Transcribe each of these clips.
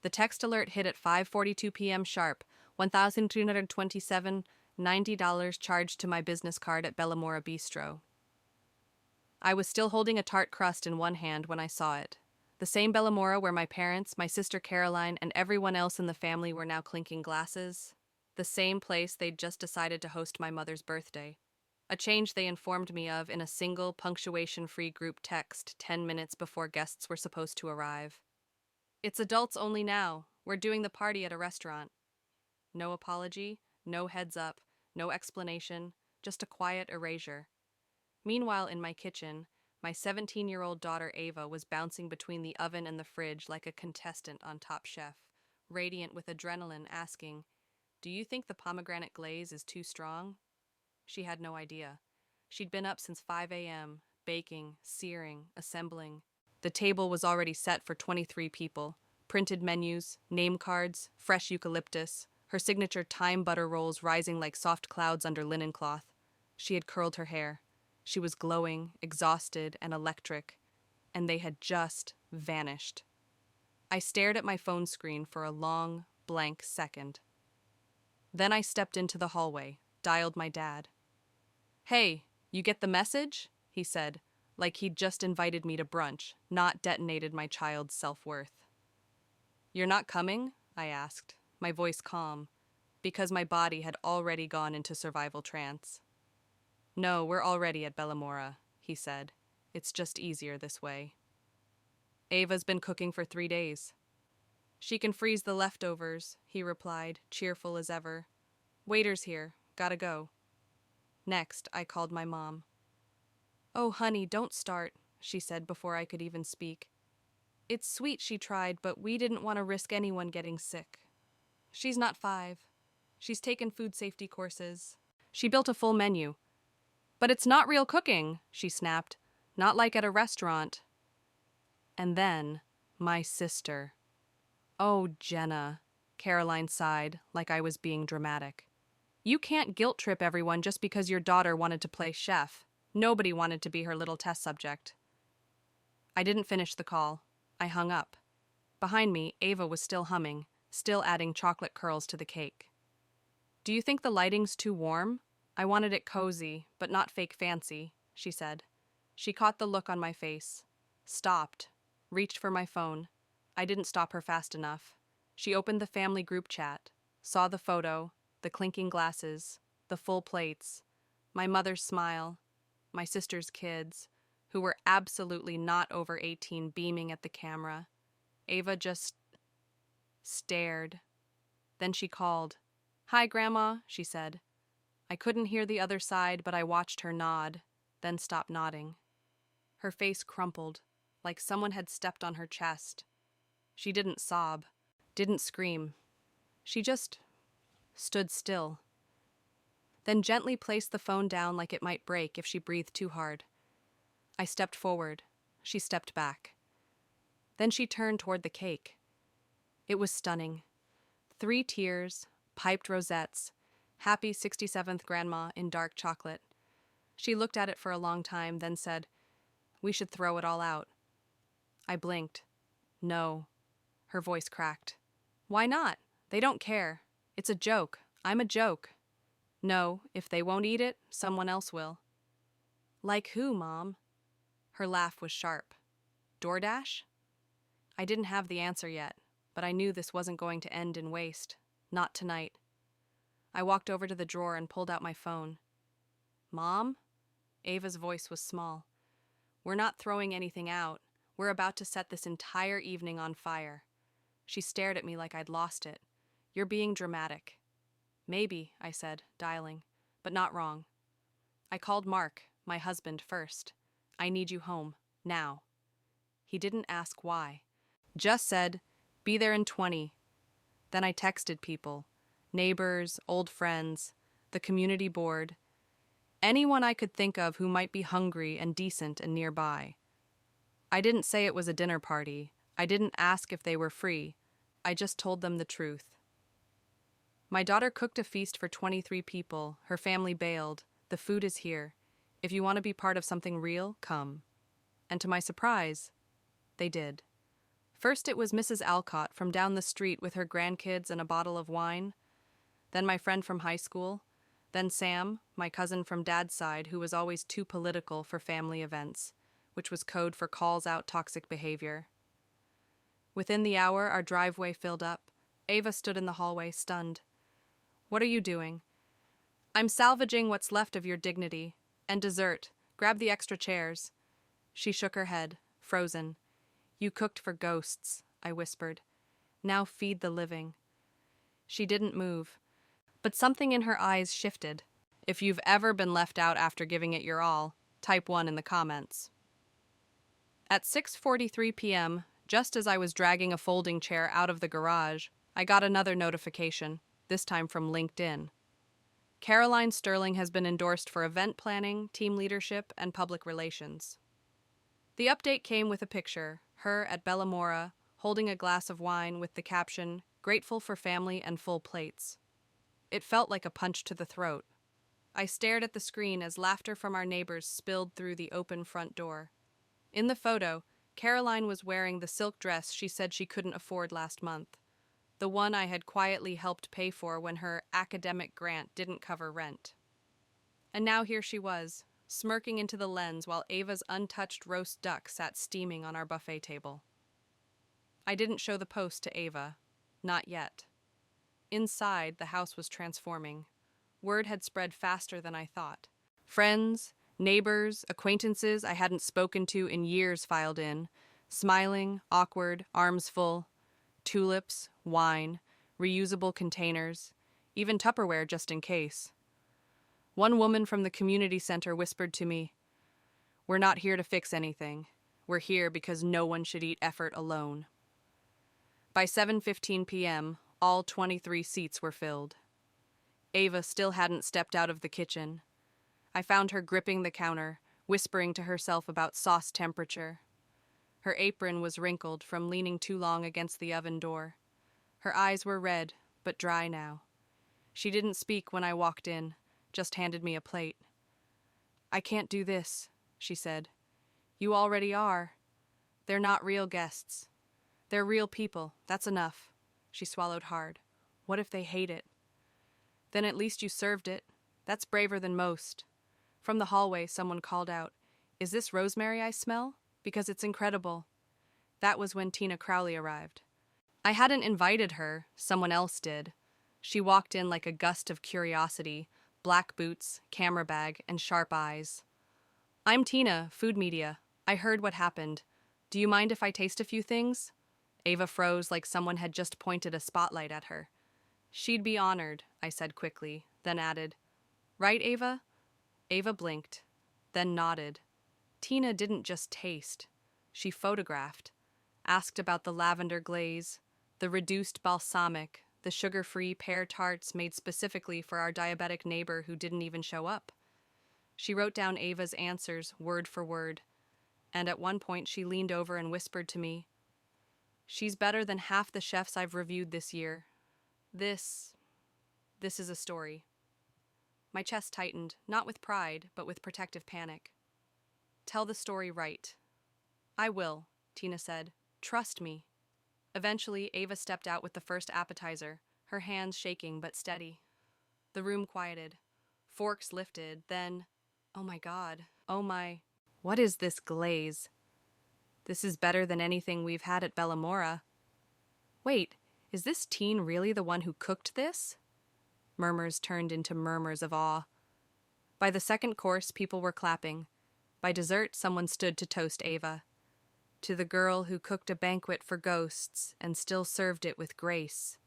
The text alert hit at 5:42 p.m. sharp. $1,327, $90 charged to my business card at Bellamora Bistro. I was still holding a tart crust in one hand when I saw it. The same Bellamora where my parents, my sister Caroline, and everyone else in the family were now clinking glasses. The same place they'd just decided to host my mother's birthday. A change they informed me of in a single, punctuation-free group text 10 minutes before guests were supposed to arrive. It's adults only now. We're doing the party at a restaurant. No apology, no heads up, no explanation, just a quiet erasure. Meanwhile, in my kitchen, my 17-year-old daughter Ava was bouncing between the oven and the fridge like a contestant on Top Chef, radiant with adrenaline, asking, "Do you think the pomegranate glaze is too strong?" She had no idea. She'd been up since 5 a.m., baking, searing, assembling. The table was already set for 23 people. Printed menus, name cards, fresh eucalyptus, her signature thyme butter rolls rising like soft clouds under linen cloth. She had curled her hair. She was glowing, exhausted, and electric, and they had just vanished. I stared at my phone screen for a long, blank second. Then I stepped into the hallway, dialed my dad. "Hey, you get the message?" he said, like he'd just invited me to brunch, not detonated my child's self-worth. "You're not coming?" I asked, my voice calm, because my body had already gone into survival trance. "No, we're already at Bellamora," he said. "It's just easier this way." "Ava's been cooking for 3 days. She can freeze the leftovers," he replied, cheerful as ever. "Waiter's here. Gotta go." Next, I called my mom. "Oh, honey, don't start," she said before I could even speak. "It's sweet she tried, but we didn't want to risk anyone getting sick. She's not 5. She's taken food safety courses. She built a full menu. But it's not real cooking," she snapped. "Not like at a restaurant." And then, my sister. "Oh, Jenna," Caroline sighed, like I was being dramatic. "You can't guilt-trip everyone just because your daughter wanted to play chef. Nobody wanted to be her little test subject." I didn't finish the call. I hung up. Behind me, Ava was still humming, still adding chocolate curls to the cake. "Do you think the lighting's too warm? I wanted it cozy, but not fake fancy," she said. She caught the look on my face, stopped, reached for my phone. I didn't stop her fast enough. She opened the family group chat, saw the photo, the clinking glasses, the full plates, my mother's smile, my sister's kids, who were absolutely not over 18 beaming at the camera. Ava just stared. Then she called. "Hi, Grandma," she said. I couldn't hear the other side, but I watched her nod, then stop nodding. Her face crumpled, like someone had stepped on her chest. She didn't sob, didn't scream. She just stood still. Then gently placed the phone down like it might break if she breathed too hard. I stepped forward. She stepped back. Then she turned toward the cake. It was stunning. 3 tiers, piped rosettes, "Happy 67th Grandma" in dark chocolate. She looked at it for a long time, then said, "We should throw it all out." I blinked. "No." Her voice cracked. "Why not? They don't care. It's a joke. I'm a joke." "No, if they won't eat it, someone else will." "Like who, Mom?" Her laugh was sharp. "DoorDash?" I didn't have the answer yet, but I knew this wasn't going to end in waste. Not tonight. I walked over to the drawer and pulled out my phone. "Mom?" Ava's voice was small. "We're not throwing anything out. We're about to set this entire evening on fire." She stared at me like I'd lost it. "You're being dramatic." "Maybe," I said, dialing, "but not wrong." I called Mark, my husband, first. "I need you home. Now." He didn't ask why. Just said, "Be there in 20. Then I texted people. Neighbors, old friends, the community board. Anyone I could think of who might be hungry and decent and nearby. I didn't say it was a dinner party. I didn't ask if they were free. I just told them the truth. My daughter cooked a feast for 23 people. Her family bailed. The food is here. If you want to be part of something real, come. And to my surprise, they did. First, it was Mrs. Alcott from down the street with her grandkids and a bottle of wine. Then my friend from high school. Then Sam, my cousin from Dad's side, who was always too political for family events, which was code for calls out toxic behavior. Within the hour, our driveway filled up. Ava stood in the hallway, stunned. "What are you doing?" "I'm salvaging what's left of your dignity. And dessert. Grab the extra chairs." She shook her head, frozen. "You cooked for ghosts," I whispered. "Now feed the living." She didn't move, but something in her eyes shifted. If you've ever been left out after giving it your all, type 1 in the comments. At 6:43 p.m., just as I was dragging a folding chair out of the garage, I got another notification, this time from LinkedIn. Caroline Sterling has been endorsed for event planning, team leadership, and public relations. The update came with a picture, her at Bellamora, holding a glass of wine with the caption, "Grateful for family and full plates." It felt like a punch to the throat. I stared at the screen as laughter from our neighbors spilled through the open front door. In the photo, Caroline was wearing the silk dress she said she couldn't afford last month, the one I had quietly helped pay for when her academic grant didn't cover rent. And now here she was, smirking into the lens while Ava's untouched roast duck sat steaming on our buffet table. I didn't show the post to Ava. Not yet. Inside, the house was transforming. Word had spread faster than I thought. Friends, neighbors, acquaintances I hadn't spoken to in years filed in, smiling, awkward, arms full. Tulips, wine, reusable containers, even Tupperware just in case. One woman from the community center whispered to me, "We're not here to fix anything. We're here because no one should eat effort alone." By 7:15 p.m., all 23 seats were filled. Ava still hadn't stepped out of the kitchen. I found her gripping the counter, whispering to herself about sauce temperature. Her apron was wrinkled from leaning too long against the oven door. Her eyes were red, but dry now. She didn't speak when I walked in, just handed me a plate. "I can't do this," she said. "You already are. They're not real guests. They're real people, that's enough." She swallowed hard. "What if they hate it?" "Then at least you served it. That's braver than most." From the hallway, someone called out, "Is this rosemary I smell? Because it's incredible." That was when Tina Crowley arrived. I hadn't invited her, someone else did. She walked in like a gust of curiosity, black boots, camera bag, and sharp eyes. "I'm Tina, food media. I heard what happened. Do you mind if I taste a few things?" Ava froze like someone had just pointed a spotlight at her. "She'd be honored," I said quickly, then added, "Right, Ava?" Ava blinked, then nodded. Tina didn't just taste. She photographed, asked about the lavender glaze, the reduced balsamic, the sugar-free pear tarts made specifically for our diabetic neighbor who didn't even show up. She wrote down Ava's answers word for word, and at one point she leaned over and whispered to me, "She's better than half the chefs I've reviewed this year. This is a story." My chest tightened, not with pride, but with protective panic. "Tell the story right." "I will," Tina said. "Trust me." Eventually, Ava stepped out with the first appetizer, her hands shaking but steady. The room quieted. Forks lifted, then, "Oh my God, oh my, what is this glaze? This is better than anything we've had at Bellamora." "Wait, is this teen really the one who cooked this?" Murmurs turned into murmurs of awe. By the second course, people were clapping. By dessert, someone stood to toast Ava. "To the girl who cooked a banquet for ghosts and still served it with grace."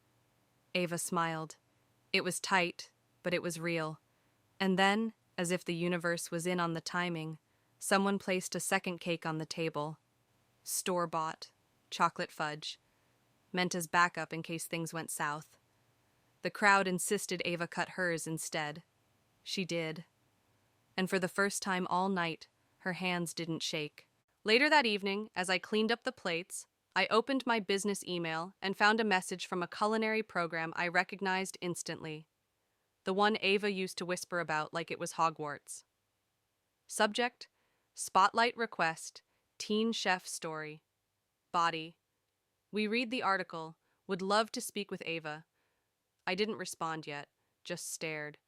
Ava smiled. It was tight, but it was real. And then, as if the universe was in on the timing, someone placed a second cake on the table. Store-bought, chocolate fudge, meant as backup in case things went south. The crowd insisted Ava cut hers instead. She did. And for the first time all night, her hands didn't shake. Later that evening, as I cleaned up the plates, I opened my business email and found a message from a culinary program I recognized instantly. The one Ava used to whisper about like it was Hogwarts. Subject: Spotlight request, teen chef story. Body: We read the article. Would love to speak with Ava. I didn't respond yet, just stared.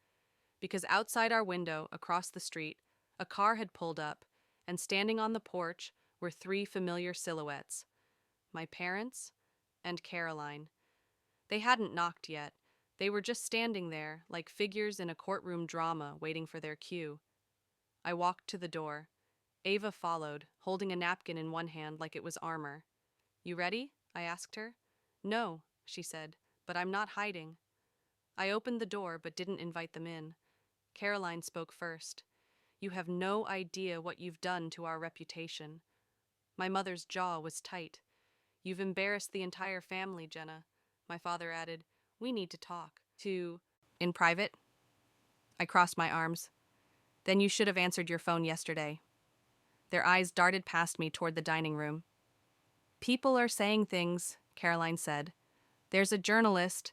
Because outside our window, across the street, a car had pulled up, and standing on the porch were three familiar silhouettes: my parents and Caroline. They hadn't knocked yet. They were just standing there, like figures in a courtroom drama waiting for their cue. I walked to the door. Ava followed, holding a napkin in one hand like it was armor. You ready? I asked her. No, she said, but I'm not hiding. I opened the door but didn't invite them in. Caroline spoke first. You have no idea what you've done to our reputation. My mother's jaw was tight. You've embarrassed the entire family, Jenna. My father added, we need to talk. In private? I crossed my arms. Then you should have answered your phone yesterday. Their eyes darted past me toward the dining room. People are saying things, Caroline said. There's a journalist.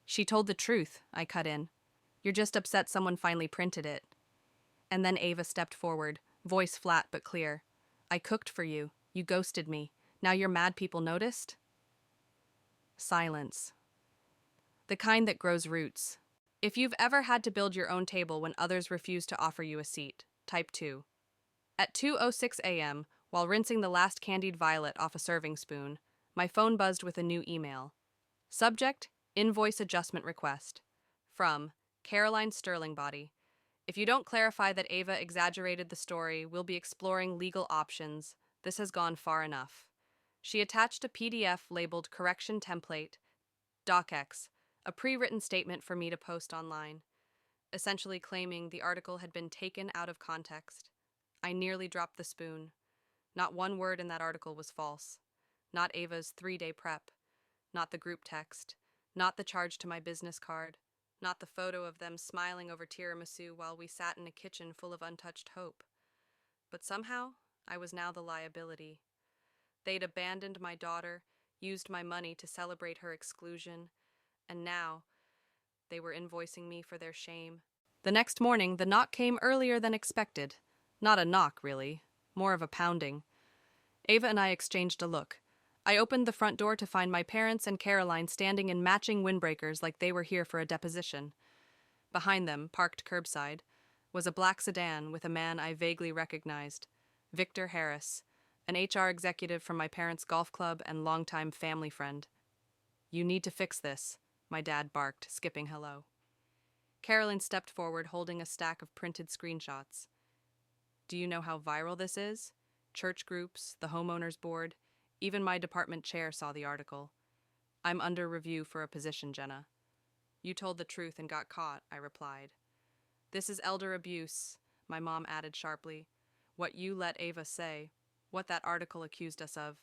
She told the truth, I cut in. You're just upset someone finally printed it. And then Ava stepped forward, voice flat but clear. I cooked for you. You ghosted me. Now you're mad people noticed? Silence. The kind that grows roots. If you've ever had to build your own table when others refuse to offer you a seat, type 2. At 2:06 a.m., while rinsing the last candied violet off a serving spoon, my phone buzzed with a new email. Subject: Invoice Adjustment Request. From Caroline Sterlingbody. If you don't clarify that Ava exaggerated the story, we'll be exploring legal options. This has gone far enough. She attached a PDF labeled Correction Template, DocX, a pre-written statement for me to post online, essentially claiming the article had been taken out of context. I nearly dropped the spoon. Not one word in that article was false. Not Ava's 3-day prep. Not the group text. Not the charge to my business card. Not the photo of them smiling over tiramisu while we sat in a kitchen full of untouched hope. But somehow, I was now the liability. They'd abandoned my daughter, used my money to celebrate her exclusion, and now they were invoicing me for their shame. The next morning, the knock came earlier than expected. Not a knock, really. More of a pounding. Ava and I exchanged a look. I opened the front door to find my parents and Caroline standing in matching windbreakers like they were here for a deposition. Behind them, parked curbside, was a black sedan with a man I vaguely recognized, Victor Harris, an HR executive from my parents' golf club and longtime family friend. You need to fix this, my dad barked, skipping hello. Caroline stepped forward holding a stack of printed screenshots. Do you know how viral this is? Church groups, the homeowners board, even my department chair saw the article. I'm under review for a position, Jenna. You told the truth and got caught, I replied. This is elder abuse, my mom added sharply. What you let Ava say, what that article accused us of.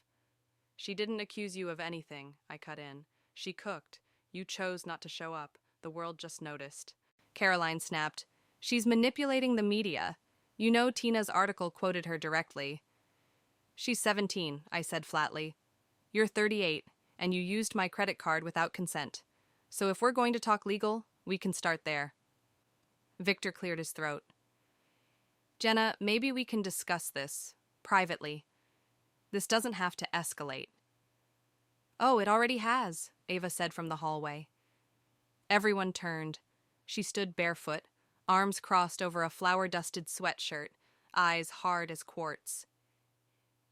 She didn't accuse you of anything, I cut in. She cooked. You chose not to show up. The world just noticed. Caroline snapped. She's manipulating the media. You know Tina's article quoted her directly. She's 17, I said flatly. You're 38, and you used my credit card without consent. So if we're going to talk legal, we can start there. Victor cleared his throat. Jenna, maybe we can discuss this, privately. This doesn't have to escalate. Oh, it already has, Ava said from the hallway. Everyone turned. She stood barefoot, arms crossed over a flour-dusted sweatshirt, eyes hard as quartz.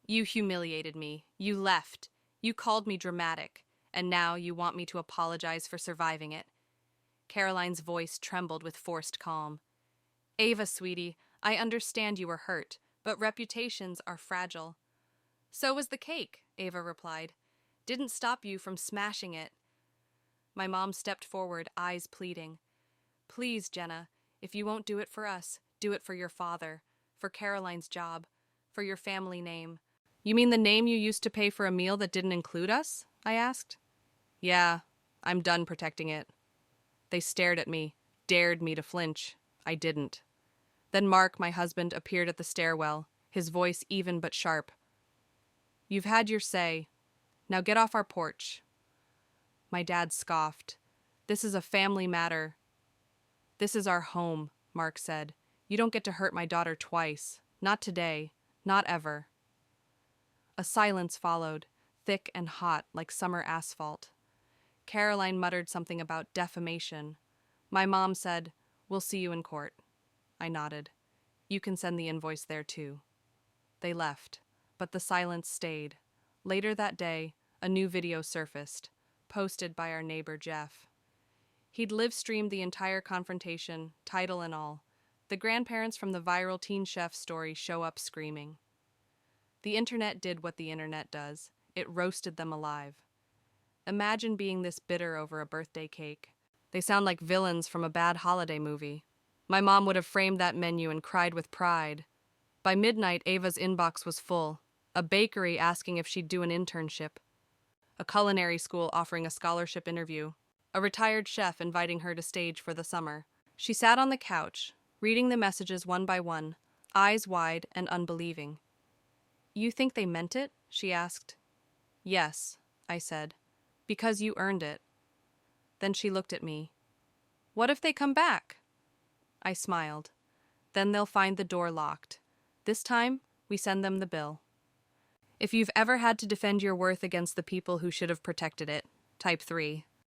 You humiliated me. You left. You called me dramatic. And now you want me to apologize for surviving it. Caroline's voice trembled with forced calm. Ava, sweetie, I understand you were hurt, but reputations are fragile. So was the cake, Ava replied. Didn't stop you from smashing it. My mom stepped forward, eyes pleading. Please, Jenna, if you won't do it for us, do it for your father, for Caroline's job, for your family name. You mean the name you used to pay for a meal that didn't include us? I asked. Yeah, I'm done protecting it. They stared at me, dared me to flinch. I didn't. Then Mark, my husband, appeared at the stairwell, his voice even but sharp. You've had your say. Now get off our porch. My dad scoffed. This is a family matter. This is our home, Mark said. You don't get to hurt my daughter twice. Not today. Not ever. A silence followed, thick and hot like summer asphalt. Caroline muttered something about defamation. My mom said, "We'll see you in court." I nodded. "You can send the invoice there too." They left, but the silence stayed. Later that day, a new video surfaced, posted by our neighbor Jeff. He'd live-streamed the entire confrontation, title and all. The grandparents from the viral Teen Chef story show up screaming. The internet did what the internet does. It roasted them alive. Imagine being this bitter over a birthday cake. They sound like villains from a bad holiday movie. My mom would have framed that menu and cried with pride. By midnight, Ava's inbox was full. A bakery asking if she'd do an internship. A culinary school offering a scholarship interview. A retired chef inviting her to stage for the summer. She sat on the couch, reading the messages one by one, eyes wide and unbelieving. "You think they meant it?" she asked. "Yes," I said. "Because you earned it." Then she looked at me. "What if they come back?" I smiled. "Then they'll find the door locked. This time, we send them the bill." If you've ever had to defend your worth against the people who should have protected it, type 3.